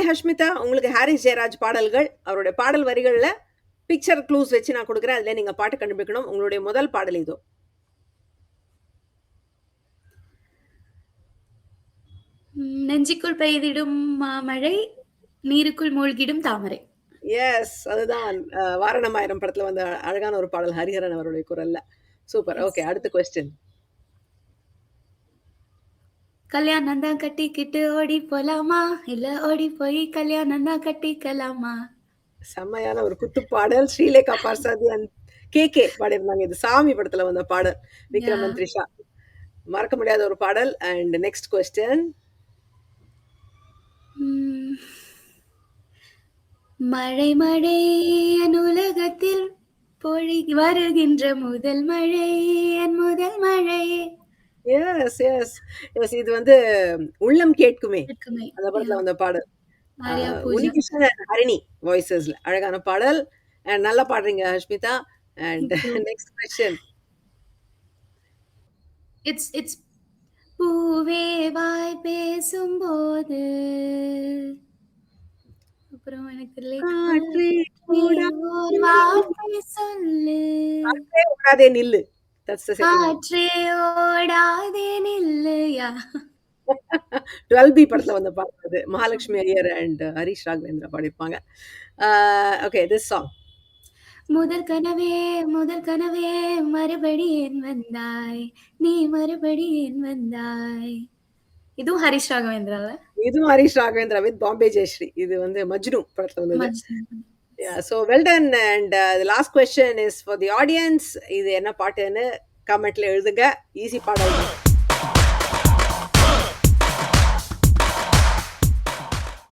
ஹஷ்மிதா, உங்களுக்கு ஹாரிஸ் ஜெயராஜ் பாடல்கள், அவருடைய பாடல் வரிகள்ல பிக்சர் க்ளூஸ் வச்சு நான் குடுக்குறேன். அதுல நீங்க பாட்டு கண்டுபிடிக்கணும். உங்களுடைய முதல் பாடல் இதோ. நெஞ்சுக்குள் பெய்திடும் மாமழை, நீருக்குள் மூழ்கிடும் தாமரை. எஸ். அதுதான் வாரணமாயிரம் படத்துல வந்த அழகான ஒரு பாடல் ஹரிஹரன் அவருடைய குரல்ல. சூப்பர். ஓகே. அடுத்த கொஸ்டின். கல்யாணம் தான் கட்டிக்கிட்டு ஓடி போலாமா, இல்ல ஓடி போய் கல்யாணம் தான் கட்டிக்கலாமா? செம்மையான ஒரு குத்துப்பாடல். ஸ்ரீலேகா பார்சாதி அண்ட் கே பாடியிருந்தாங்க. இது சாமி படத்துல வந்த பாடல். விக்ரமன் த்ரிஷா. மறக்க முடியாத ஒரு பாடல். And next question. மழை மழை என் உலகத்தில் பொழி வருகின்ற முதல் மழை, என் முதல் மழை. Yes yes yes. இது வந்து உள்ளம் கேட்குமே இருக்குமே. அந்த படத்துல வந்த பாடல். ஆர்யா பூஜா. உன்னிகிருஷ்ணன் and ஹரிணி வாய்ஸஸ்ல அழகான பாடல். அண்ட் நல்லா பாடுறீங்க Hashmita. And next question. It's பூவே வாய் பேசும்போது அப்புறம் எனக்கு காற்றே ஒரு வார்த்தை சொல்லு, காற்றே ஓடாதே நில்லு. That's the second one. காற்றே ஓடாதே நில்லையா. 12B படத்துல வந்த பாடல் அது. மகாலட்சுமி ஐயர் அண்ட் ஹரிஷ் ராகவேந்திரா பாடியிருப்பாங்க. Okay, this song. முதல் கனவே மறுபடி ஏன் வந்தாய், நீ மறுபடி ஏன் வந்தாய். இதுவும் ஹரிஷ் ராகவேந்திரால. இதுவும் ஹரிஷ் ராகவேந்திரா வித் பாம்பே ஜெயஸ்ரீ. இது வந்து மஜ்னு படத்துல வந்தது. Yeah, so well done. And the last question is for the audience. இது என்ன பாட்டுன்னு கமெண்ட்ல எழுதுங்க. ஈஸி பாடல்.